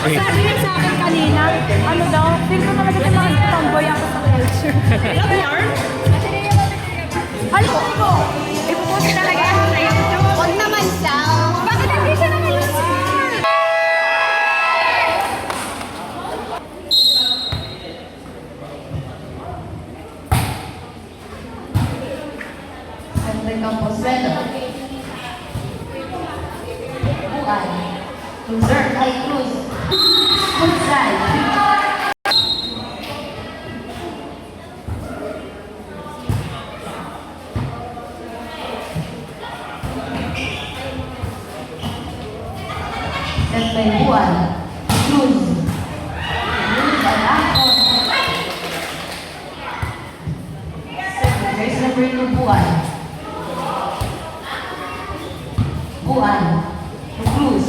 Sabi niya sa akin kanina, ano daw, feel ko talaga na mga tomboy ako sa culture. Alam niya? Alam ko, ipopost talaga ako sa YouTube. Huwag naman siya. Bakit hindi siya naman yun, sir? Andre Camposuelo. Bukan. Loser, ay Cruz. Good side. Set by Buwan. Cruz. Cruz, alakot. There's number 2, Buwan. Buwan. Cruz.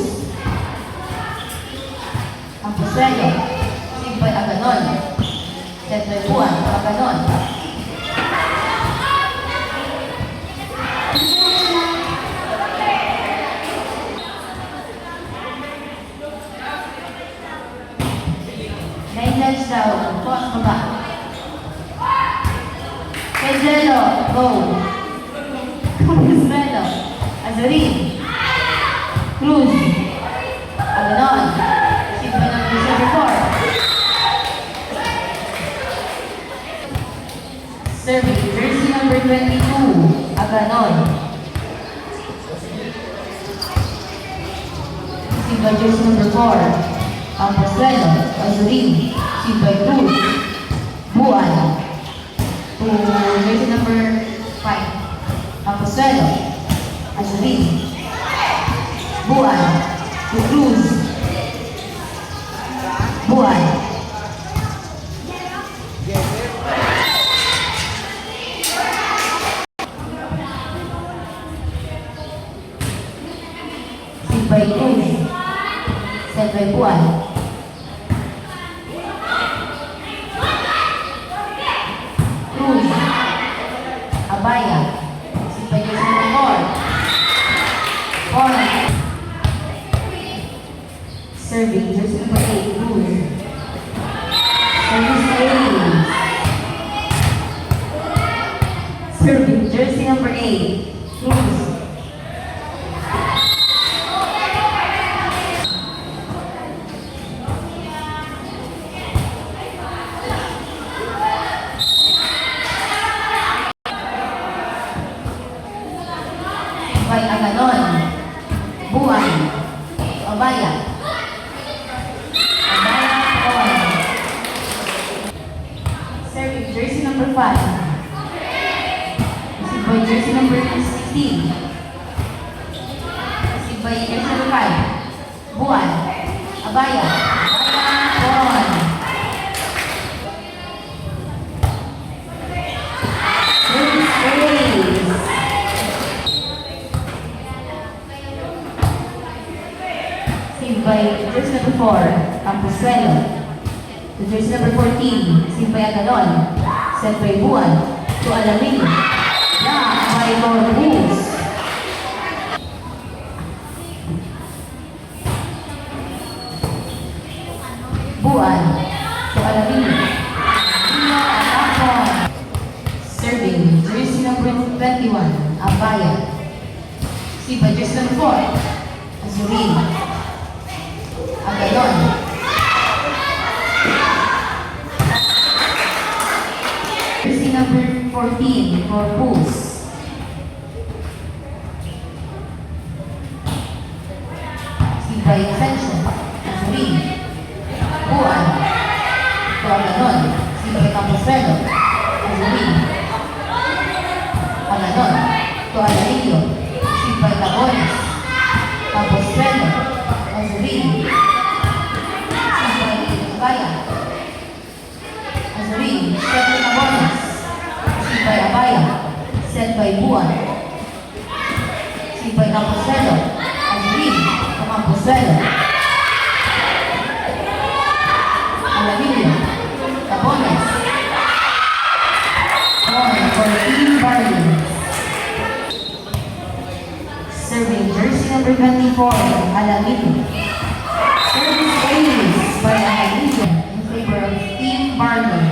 Camposuelo. Sigboy Aganon. Set by Buwan. Aganon. Nine down. Pause baba. Pedrelo. Go. Camposuelo. Azurin. Cruz. Aganon. Sigboy number 74. Serving. Jersey number 22. Aganon. Sigboy jersey number 4. Camposuelo, Azurin, Sigboy Cruz, Buwan, to jersey number 5. Camposuelo, Azurin, Buwan, to Cruz, Buwan. Sigboy Cruz, set by Buwan. Cruz, Abaya, Sigboy jersey number 4. Serving, jersey number 8, Cruz. Service 8. Serving, jersey number 8, Cruz. By Aganon, Buwan, Abaya, on. Serving, jersey number 5. Sigboy jersey number 6. 16. Receive by jersey number 5. Buwan. Abaya. Abaya. Service ace. Receive by jersey number 4. Camposuelo. To jersey number 14. Receive by Agalon. Set by Buwan. To Alamin. Block by Corpus. Buwan. To Alamin. Lino Atapon. Serving. Jersey number 21. Abaya. Receive by jersey number 4. Azurin. Agalon. Jersey number 14, Corpus. See by extension, Azurin. Buwan. To Aganon. See by Camposuelo. Azurin. Aganon. To Alarillo. See by Tabones. Camposuelo. Azurin. See by Abaya. Azurin. Set by Tabones. See by Abaya. Set by Buwan. See by Camposuelo. Azurin. To Camposuelo. Alarillo. Tabones. For Team Barley. Serving jersey number 24, Alamin. Service ace by Alamin in favor of Team Barley.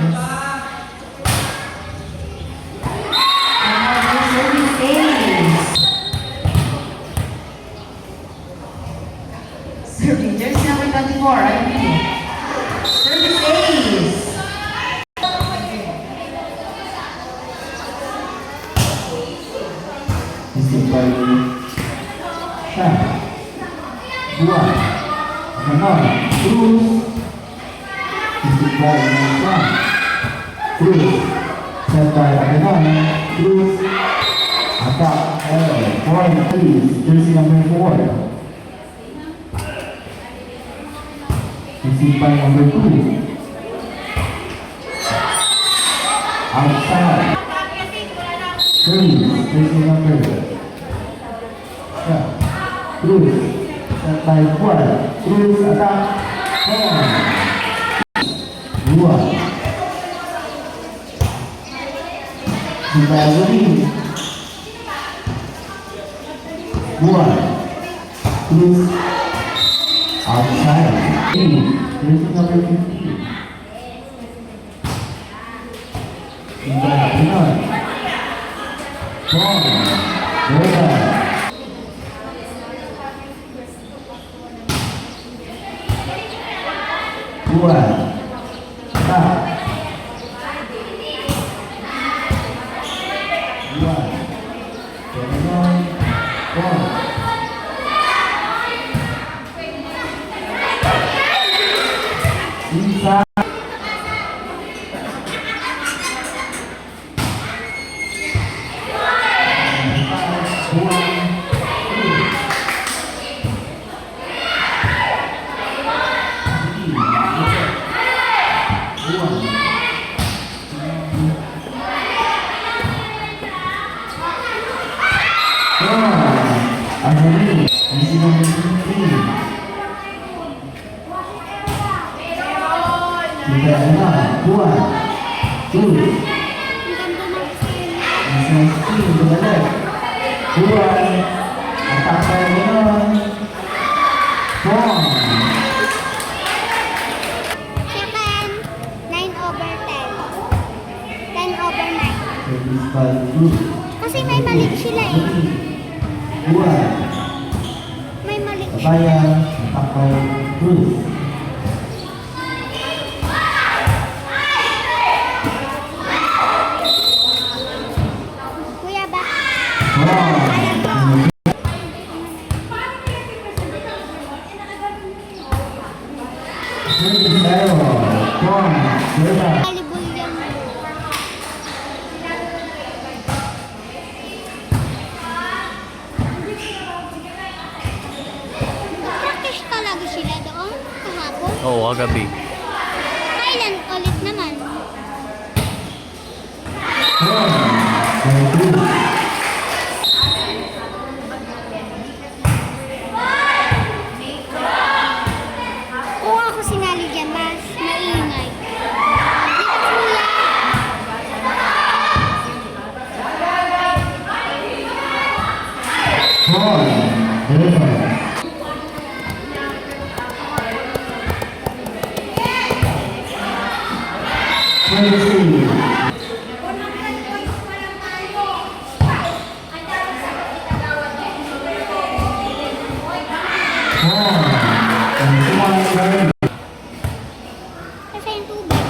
Another service ace. Serving jersey number 24, Alamin. Service ace. Receive by Shah. Buwan. Ganon. Cruz. Receive by Shah. Cruz. Set by Ganon. Cruz. Attack. Point please. Jersey number 4. Receive by number 2. Outside. Cruz. Jersey number Cruz, set by Buwan. Cruz attack. Buwan. Azurin. Buwan. Cruz outside. Jersey number 15. Ganon. Bola. Buwan. Tak. Buwan. Ganon. Bola. Inside. Azurin, jersey number 15. Kita dengar, Buwan. Cruz. Jersey number 15 to the left. Buwan. Attack by Ganon. Buwan. Second, 9/10. 10/9. Service by Cruz. Kasi may mali sila eh. Buwan. May mali siya. Abaya. Attack by Cruz. Kuya ba? Buwan. Service error. Buwan. Buwan. Kalibol yan. Oo, kagabi. Kailan ulit naman? Kung ako sinali dyan, mas maingay. Di ba, kuya? Kasi yung tubig.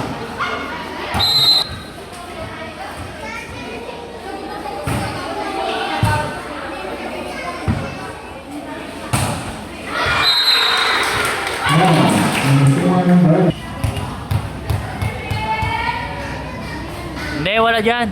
Hindi, wala dyan.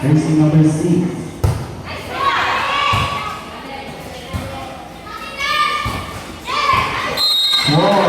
Racing number 6. Wow.